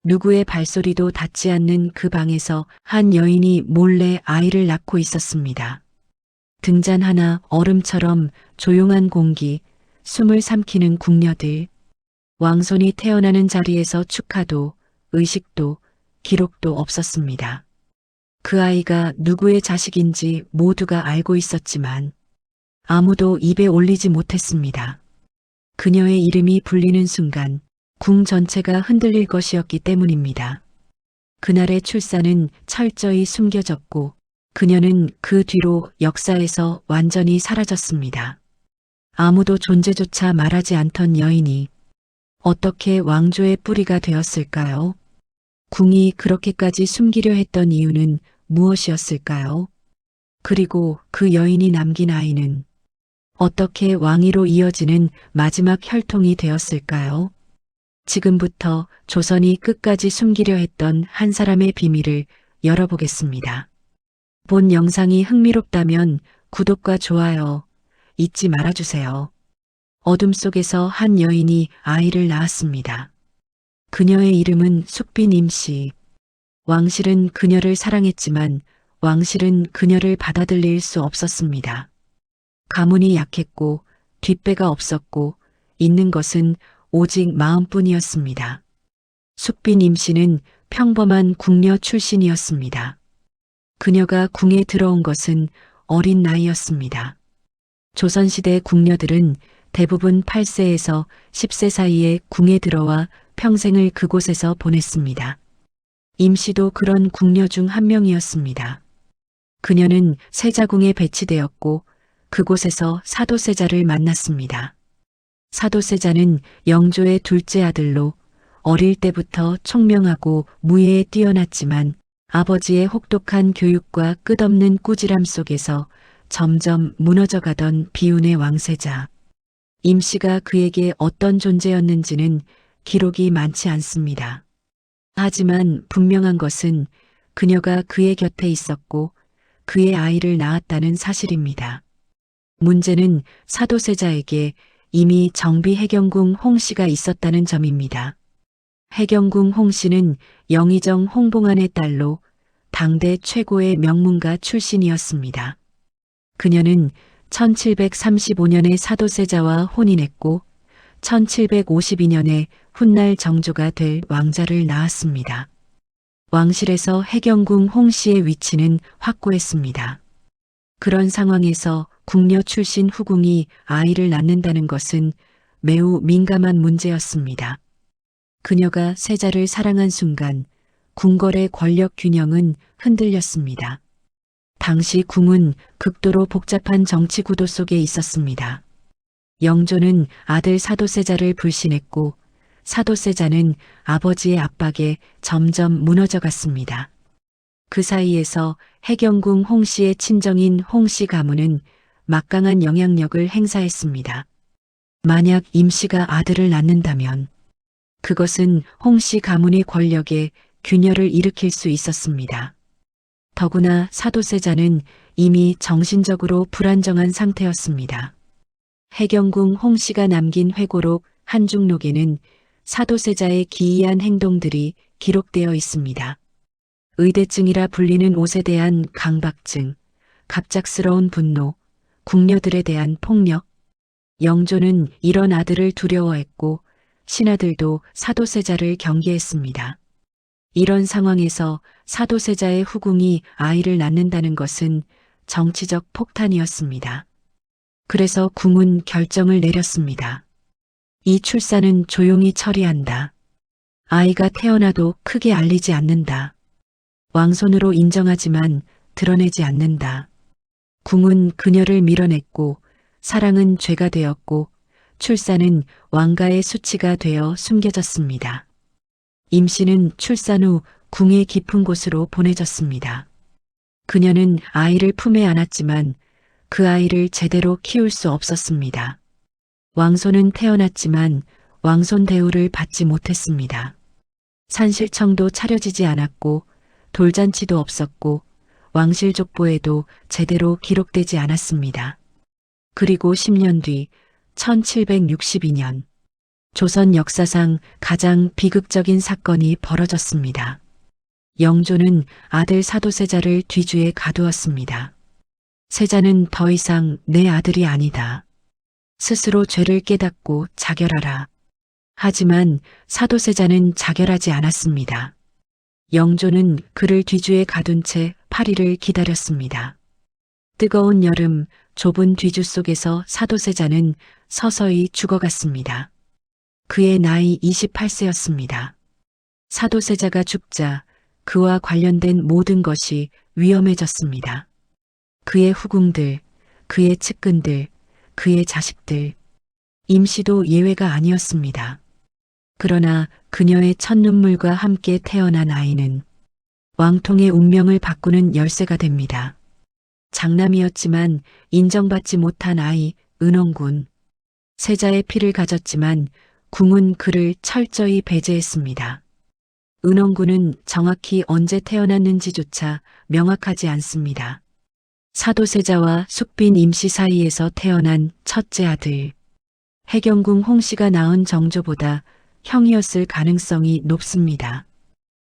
누구의 발소리도 닿지 않는 그 방에서 한 여인이 몰래 아이를 낳고 있었습니다. 등잔 하나 얼음처럼 조용한 공기, 숨을 삼키는 궁녀들, 왕손이 태어나는 자리에서 축하도, 의식도, 기록도 없었습니다. 그 아이가 누구의 자식인지 모두가 알고 있었지만 아무도 입에 올리지 못했습니다. 그녀의 이름이 불리는 순간 궁 전체가 흔들릴 것이었기 때문입니다. 그날의 출산은 철저히 숨겨졌고 그녀는 그 뒤로 역사에서 완전히 사라졌습니다. 아무도 존재조차 말하지 않던 여인이 어떻게 왕조의 뿌리가 되었을까요? 궁이 그렇게까지 숨기려 했던 이유는 무엇이었을까요? 그리고 그 여인이 남긴 아이는 어떻게 왕위로 이어지는 마지막 혈통이 되었을까요? 지금부터 조선이 끝까지 숨기려 했던 한 사람의 비밀을 열어보겠습니다. 본 영상이 흥미롭다면 구독과 좋아요 잊지 말아주세요. 어둠 속에서 한 여인이 아이를 낳았습니다. 그녀의 이름은 숙빈 임씨. 왕실은 그녀를 사랑했지만 왕실은 그녀를 받아들일 수 없었습니다. 가문이 약했고 뒷배가 없었고 있는 것은 오직 마음뿐이었습니다. 숙빈 임씨는 평범한 궁녀 출신이었습니다. 그녀가 궁에 들어온 것은 어린 나이였습니다. 조선시대 궁녀들은 대부분 8세에서 10세 사이에 궁에 들어와 평생을 그곳에서 보냈습니다. 임씨도 그런 궁녀 중 한 명이었습니다. 그녀는 세자궁에 배치되었고 그곳에서 사도세자를 만났습니다. 사도세자는 영조의 둘째 아들로 어릴 때부터 총명하고 무예에 뛰어났지만 아버지의 혹독한 교육과 끝없는 꾸지람 속에서 점점 무너져가던 비운의 왕세자. 임씨가 그에게 어떤 존재였는지는 기록이 많지 않습니다. 하지만 분명한 것은 그녀가 그의 곁에 있었고 그의 아이를 낳았다는 사실입니다. 문제는 사도세자에게 이미 정비 해경궁 홍씨가 있었다는 점입니다. 해경궁 홍씨는 영의정 홍봉안의 딸로 당대 최고의 명문가 출신이었습니다. 그녀는 1735년에 사도세자와 혼인했고 1752년에 훗날 정조가 될 왕자를 낳았습니다. 왕실에서 해경궁 홍씨의 위치는 확고했습니다. 그런 상황에서 궁녀 출신 후궁이 아이를 낳는다는 것은 매우 민감한 문제였습니다. 그녀가 세자를 사랑한 순간 궁궐의 권력 균형은 흔들렸습니다. 당시 궁은 극도로 복잡한 정치 구도 속에 있었습니다. 영조는 아들 사도세자를 불신했고 사도세자는 아버지의 압박에 점점 무너져갔습니다. 그 사이에서 해경궁 홍씨의 친정인 홍씨 가문은 막강한 영향력을 행사했습니다. 만약 임씨가 아들을 낳는다면 그것은 홍씨 가문의 권력에 균열을 일으킬 수 있었습니다. 더구나 사도세자는 이미 정신적으로 불안정한 상태였습니다. 해경궁 홍씨가 남긴 회고록 한중록에는 사도세자의 기이한 행동들이 기록되어 있습니다. 의대증이라 불리는 옷에 대한 강박증, 갑작스러운 분노, 궁녀들에 대한 폭력. 영조는 이런 아들을 두려워했고 신하들도 사도세자를 경계했습니다. 이런 상황에서 사도세자의 후궁이 아이를 낳는다는 것은 정치적 폭탄이었습니다. 그래서 궁은 결정을 내렸습니다. 이 출산은 조용히 처리한다. 아이가 태어나도 크게 알리지 않는다. 왕손으로 인정하지만 드러내지 않는다. 궁은 그녀를 밀어냈고 사랑은 죄가 되었고 출산은 왕가의 수치가 되어 숨겨졌습니다. 임씨는 출산 후 궁의 깊은 곳으로 보내졌습니다. 그녀는 아이를 품에 안았지만 그 아이를 제대로 키울 수 없었습니다. 왕손은 태어났지만 왕손 대우를 받지 못했습니다. 산실청도 차려지지 않았고 돌잔치도 없었고 왕실 족보에도 제대로 기록되지 않았습니다. 그리고 10년 뒤 1762년 조선 역사상 가장 비극적인 사건이 벌어졌습니다. 영조는 아들 사도세자를 뒤주에 가두었습니다. 세자는 더 이상 내 아들이 아니다. 스스로 죄를 깨닫고 자결하라. 하지만 사도세자는 자결하지 않았습니다. 영조는 그를 뒤주에 가둔 채 8일을 기다렸습니다. 뜨거운 여름, 좁은 뒤주 속에서 사도세자는 서서히 죽어갔습니다. 그의 나이 28세였습니다. 사도세자가 죽자 그와 관련된 모든 것이 위험해졌습니다. 그의 후궁들, 그의 측근들, 그의 자식들, 임시도 예외가 아니었습니다. 그러나 그녀의 첫눈물과 함께 태어난 아이는 왕통의 운명을 바꾸는 열쇠가 됩니다. 장남이었지만 인정받지 못한 아이 은원군. 세자의 피를 가졌지만 궁은 그를 철저히 배제했습니다. 은원군은 정확히 언제 태어났는지조차 명확하지 않습니다. 사도세자와 숙빈 임씨 사이에서 태어난 첫째 아들. 해경궁 홍씨가 낳은 정조보다 형이었을 가능성이 높습니다.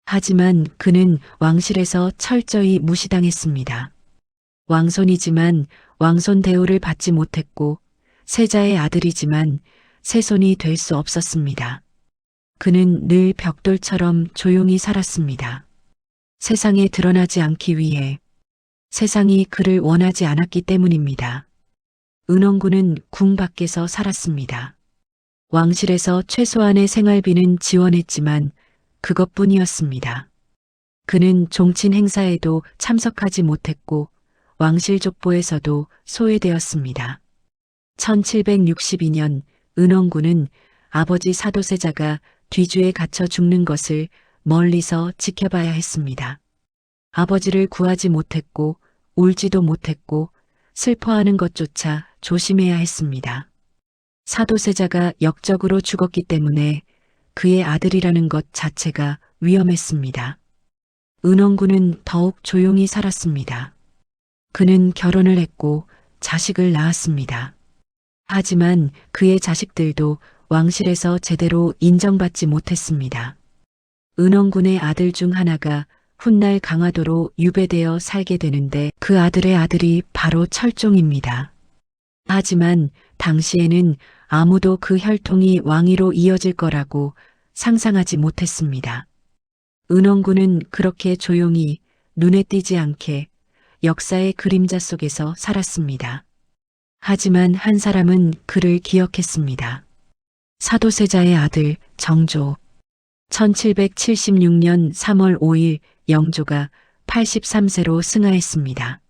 하지만 그는 왕실에서 철저히 무시당했습니다. 왕손이지만 왕손 대우를 받지 못했고 세자의 아들이지만 세손이 될 수 없었습니다. 그는 늘 벽돌처럼 조용히 살았습니다. 세상에 드러나지 않기 위해 세상이 그를 원하지 않았기 때문입니다. 은원군은 궁 밖에서 살았습니다. 왕실에서 최소한의 생활비는 지원했지만 그것뿐이었습니다. 그는 종친 행사에도 참석하지 못했고 왕실 족보에서도 소외되었습니다. 1762년 은원군은 아버지 사도세자가 뒤주에 갇혀 죽는 것을 멀리서 지켜봐야 했습니다. 아버지를 구하지 못했고 울지도 못했고 슬퍼하는 것조차 조심해야 했습니다. 사도세자가 역적으로 죽었기 때문에 그의 아들이라는 것 자체가 위험했습니다. 은원군은 더욱 조용히 살았습니다. 그는 결혼을 했고 자식을 낳았습니다. 하지만 그의 자식들도 왕실에서 제대로 인정받지 못했습니다. 은원군의 아들 중 하나가 훗날 강화도로 유배되어 살게 되는데 그 아들의 아들이 바로 철종입니다. 하지만 당시에는 아무도 그 혈통이 왕위로 이어질 거라고 상상하지 못했습니다. 은원군은 그렇게 조용히 눈에 띄지 않게 역사의 그림자 속에서 살았습니다. 하지만 한 사람은 그를 기억했습니다. 사도세자의 아들 정조. 1776년 3월 5일 영조가 83세로 승하했습니다.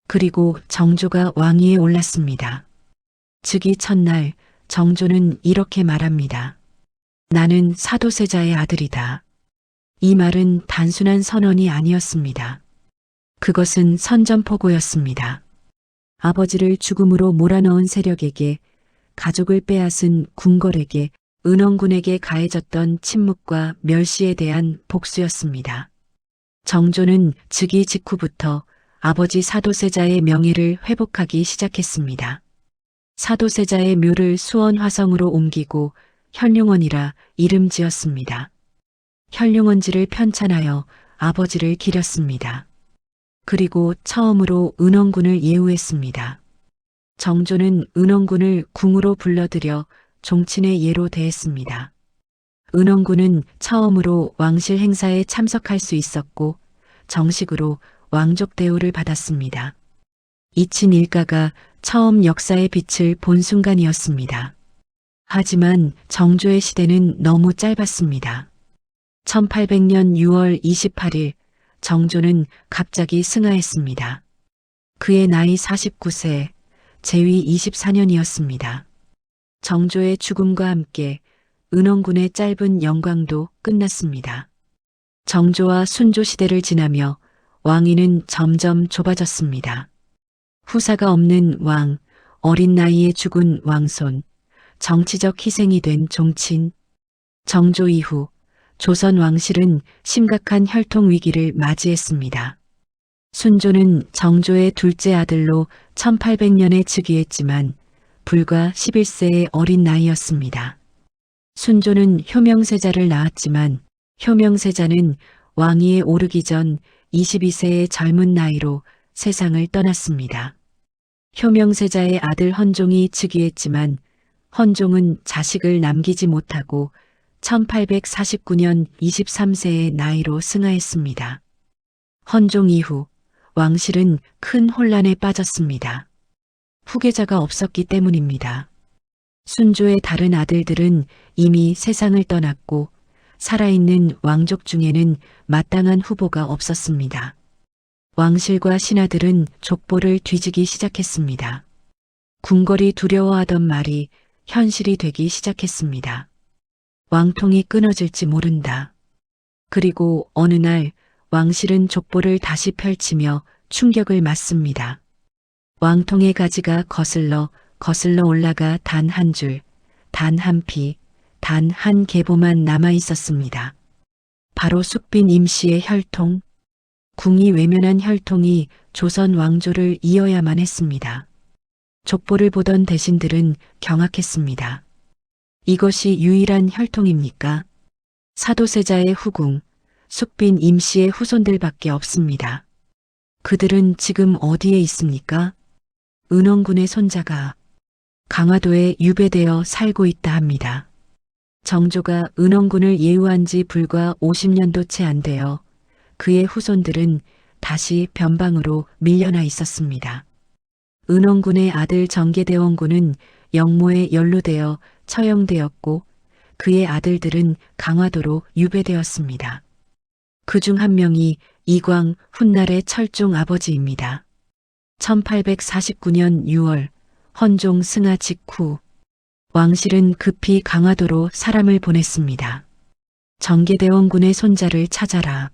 그리고 정조가 왕위에 올랐습니다. 즉위 첫날 정조는 이렇게 말합니다. 나는 사도세자의 아들이다. 이 말은 단순한 선언이 아니었습니다. 그것은 선전포고였습니다. 아버지를 죽음으로 몰아넣은 세력에게, 가족을 빼앗은 궁궐에게, 은원군에게 가해졌던 침묵과 멸시에 대한 복수였습니다. 정조는 즉위 직후부터 아버지 사도세자의 명예를 회복하기 시작했습니다. 사도세자의 묘를 수원 화성으로 옮기고 현룡원이라 이름 지었습니다. 현룡원지를 편찬하여 아버지를 기렸습니다. 그리고 처음으로 은원군을 예우했습니다. 정조는 은원군을 궁으로 불러들여 종친의 예로 대했습니다. 은원군은 처음으로 왕실 행사에 참석할 수 있었고 정식으로 왕족 대우를 받았습니다. 이친 일가가 처음 역사의 빛을 본 순간이었습니다. 하지만 정조의 시대는 너무 짧았습니다. 1800년 6월 28일 정조는 갑자기 승하했습니다. 그의 나이 49세, 재위 24년이었습니다. 정조의 죽음과 함께 은원군의 짧은 영광도 끝났습니다. 정조와 순조 시대를 지나며 왕위는 점점 좁아졌습니다. 후사가 없는 왕, 어린 나이에 죽은 왕손, 정치적 희생이 된 종친. 정조 이후 조선 왕실은 심각한 혈통 위기를 맞이했습니다. 순조는 정조의 둘째 아들로 1800년에 즉위했지만 불과 11세의 어린 나이였습니다. 순조는 효명세자를 낳았지만 효명세자는 왕위에 오르기 전 22세의 젊은 나이로 세상을 떠났습니다. 효명세자의 아들 헌종이 즉위했지만 헌종은 자식을 남기지 못하고 1849년 23세의 나이로 승하했습니다. 헌종 이후 왕실은 큰 혼란에 빠졌습니다. 후계자가 없었기 때문입니다. 순조의 다른 아들들은 이미 세상을 떠났고 살아있는 왕족 중에는 마땅한 후보가 없었습니다. 왕실과 신하들은 족보를 뒤지기 시작했습니다. 궁궐이 두려워하던 말이 현실이 되기 시작했습니다. 왕통이 끊어질지 모른다. 그리고 어느 날 왕실은 족보를 다시 펼치며 충격을 맞습니다. 왕통의 가지가 거슬러 올라가 단 한 줄, 단 한 피, 단 한 계보만 남아 있었습니다. 바로 숙빈 임씨의 혈통, 궁이 외면한 혈통이 조선 왕조를 이어야만 했습니다. 족보를 보던 대신들은 경악했습니다. 이것이 유일한 혈통입니까? 사도세자의 후궁, 숙빈 임씨의 후손들밖에 없습니다. 그들은 지금 어디에 있습니까? 은원군의 손자가 강화도에 유배되어 살고 있다 합니다. 정조가 은원군을 예우한 지 불과 50년도 채 안 되어 그의 후손들은 다시 변방으로 밀려나 있었습니다. 은원군의 아들 정계대원군은 영모에 연루되어 처형되었고 그의 아들들은 강화도로 유배되었습니다. 그중 한 명이 이광 훗날의 철종 아버지입니다. 1849년 6월 헌종 승하 직후 왕실은 급히 강화도로 사람을 보냈습니다. 정계대원군의 손자를 찾아라.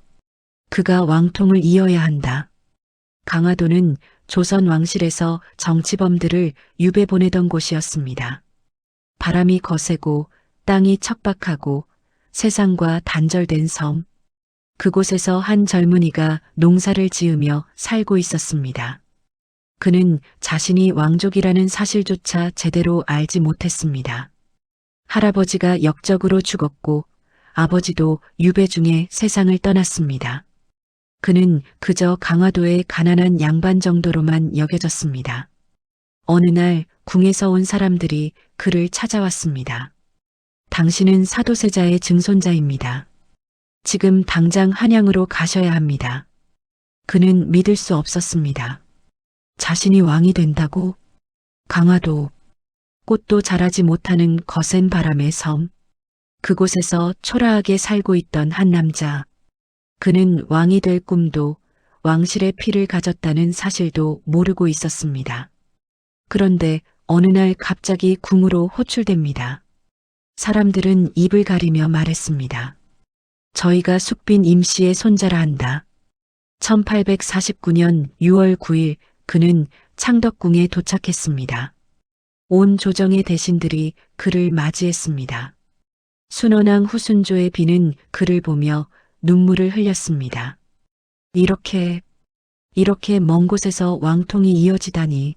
그가 왕통을 이어야 한다. 강화도는 조선 왕실에서 정치범들을 유배 보내던 곳이었습니다. 바람이 거세고 땅이 척박하고 세상과 단절된 섬. 그곳에서 한 젊은이가 농사를 지으며 살고 있었습니다. 그는 자신이 왕족이라는 사실조차 제대로 알지 못했습니다. 할아버지가 역적으로 죽었고 아버지도 유배 중에 세상을 떠났습니다. 그는 그저 강화도의 가난한 양반 정도로만 여겨졌습니다. 어느 날 궁에서 온 사람들이 그를 찾아왔습니다. 당신은 사도세자의 증손자입니다. 지금 당장 한양으로 가셔야 합니다. 그는 믿을 수 없었습니다. 자신이 왕이 된다고? 강화도, 꽃도 자라지 못하는 거센 바람의 섬. 그곳에서 초라하게 살고 있던 한 남자. 그는 왕이 될 꿈도 왕실의 피를 가졌다는 사실도 모르고 있었습니다. 그런데 어느 날 갑자기 궁으로 호출됩니다. 사람들은 입을 가리며 말했습니다. 저희가 숙빈 임씨의 손자라 한다. 1849년 6월 9일 그는 창덕궁에 도착했습니다. 온 조정의 대신들이 그를 맞이했습니다. 순원왕 후순조의 비는 그를 보며 눈물을 흘렸습니다. 이렇게 먼 곳에서 왕통이 이어지다니.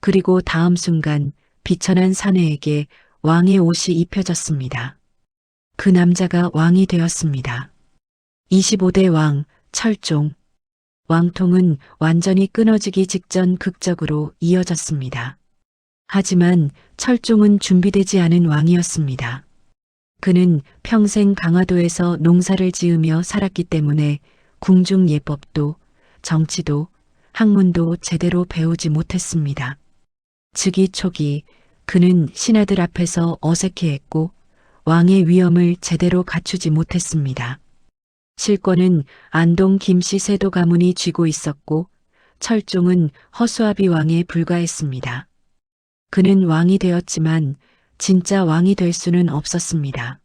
그리고 다음 순간 비천한 사내에게 왕의 옷이 입혀졌습니다. 그 남자가 왕이 되었습니다. 25대 왕 철종. 왕통은 완전히 끊어지기 직전 극적으로 이어졌습니다. 하지만 철종은 준비되지 않은 왕이었습니다. 그는 평생 강화도에서 농사를 지으며 살았기 때문에 궁중 예법도 정치도 학문도 제대로 배우지 못했습니다. 즉위 초기 그는 신하들 앞에서 어색해했고 왕의 위엄을 제대로 갖추지 못했습니다. 실권은 안동 김씨 세도 가문이 쥐고 있었고 철종은 허수아비 왕에 불과했습니다. 그는 왕이 되었지만 진짜 왕이 될 수는 없었습니다.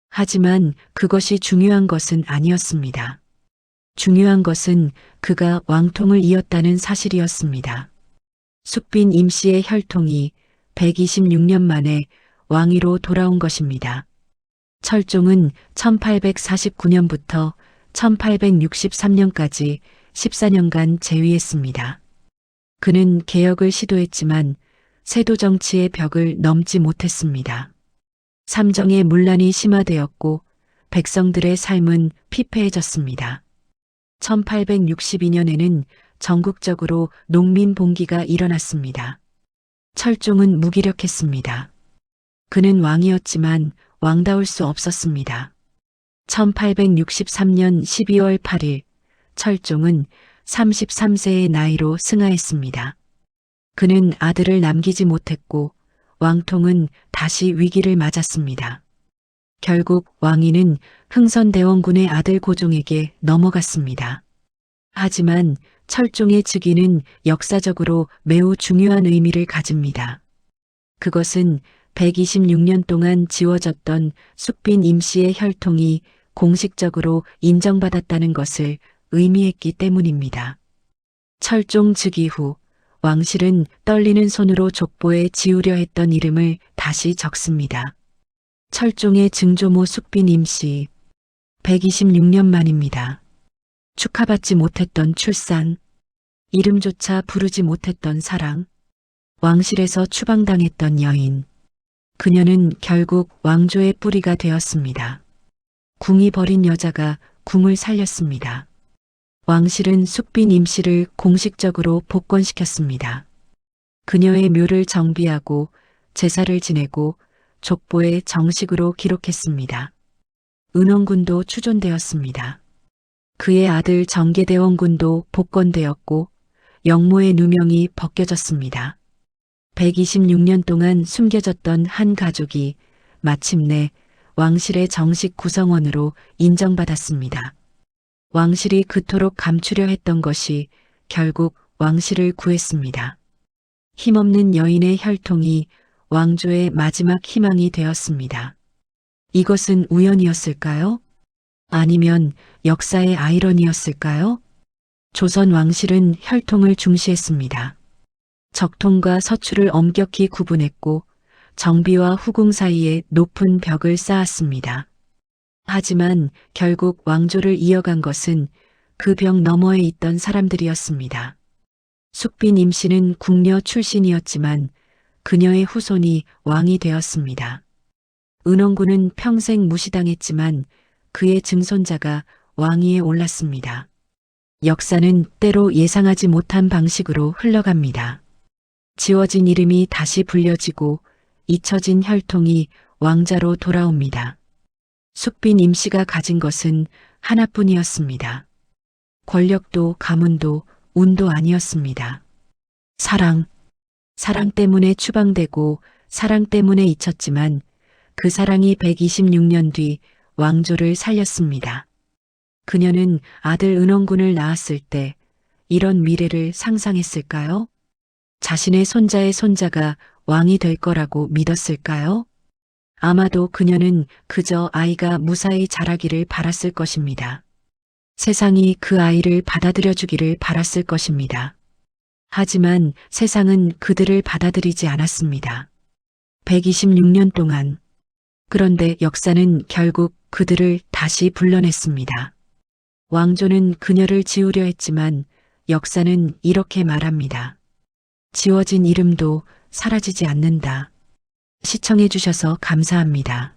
하지만 그것이 중요한 것은 아니었습니다. 중요한 것은 그가 왕통을 이었다는 사실이었습니다. 숙빈 임씨의 혈통이 126년 만에 왕위로 돌아온 것입니다. 철종은 1849년부터 1863년까지 14년간 재위했습니다. 그는 개혁을 시도했지만 세도 정치의 벽을 넘지 못했습니다. 삼정의 문란이 심화되었고 백성들의 삶은 피폐해졌습니다. 1862년에는 전국적으로 농민 봉기가 일어났습니다. 철종은 무기력했습니다. 그는 왕이었지만 왕다울 수 없었습니다. 1863년 12월 8일 철종은 33세의 나이로 승하했습니다. 그는 아들을 남기지 못했고 왕통은 다시 위기를 맞았습니다. 결국 왕위는 흥선대원군의 아들 고종에게 넘어갔습니다. 하지만 철종의 즉위는 역사적으로 매우 중요한 의미를 가집니다. 그것은 126년 동안 지워졌던 숙빈 임씨의 혈통이 공식적으로 인정받았다는 것을 의미했기 때문입니다. 철종 즉위 후 왕실은 떨리는 손으로 족보에 지우려 했던 이름을 다시 적습니다. 철종의 증조모 숙빈 임씨 126년 만입니다. 축하받지 못했던 출산, 이름조차 부르지 못했던 사랑, 왕실에서 추방당했던 여인. 그녀는 결국 왕조의 뿌리가 되었습니다. 궁이 버린 여자가 궁을 살렸습니다. 왕실은 숙빈 임씨를 공식적으로 복권시켰습니다. 그녀의 묘를 정비하고 제사를 지내고 족보에 정식으로 기록했습니다. 은원군도 추존되었습니다. 그의 아들 정계대원군도 복권되었고 영모의 누명이 벗겨졌습니다. 126년 동안 숨겨졌던 한 가족이 마침내 왕실의 정식 구성원으로 인정받았습니다. 왕실이 그토록 감추려 했던 것이 결국 왕실을 구했습니다. 힘없는 여인의 혈통이 왕조의 마지막 희망이 되었습니다. 이것은 우연이었을까요? 아니면 역사의 아이러니였을까요? 조선 왕실은 혈통을 중시했습니다. 적통과 서출을 엄격히 구분했고 정비와 후궁 사이에 높은 벽을 쌓았습니다. 하지만 결국 왕조를 이어간 것은 그 벽 너머에 있던 사람들이었습니다. 숙빈 임씨는 궁녀 출신이었지만 그녀의 후손이 왕이 되었습니다. 은원군은 평생 무시당했지만 그의 증손자가 왕위에 올랐습니다. 역사는 때로 예상하지 못한 방식으로 흘러갑니다. 지워진 이름이 다시 불려지고 잊혀진 혈통이 왕자로 돌아옵니다. 숙빈 임씨가 가진 것은 하나뿐이었습니다. 권력도 가문도 운도 아니었습니다. 사랑. 사랑 때문에 추방되고 사랑 때문에 잊혔지만 그 사랑이 126년 뒤 왕조를 살렸습니다. 그녀는 아들 은원군을 낳았을 때 이런 미래를 상상했을까요? 자신의 손자의 손자가 왕이 될 거라고 믿었을까요? 아마도 그녀는 그저 아이가 무사히 자라기를 바랐을 것입니다. 세상이 그 아이를 받아들여 주기를 바랐을 것입니다. 하지만 세상은 그들을 받아들이지 않았습니다. 126년 동안. 그런데 역사는 결국 그들을 다시 불러냈습니다. 왕조는 그녀를 지우려 했지만 역사는 이렇게 말합니다. 지워진 이름도 사라지지 않는다. 시청해 주셔서 감사합니다.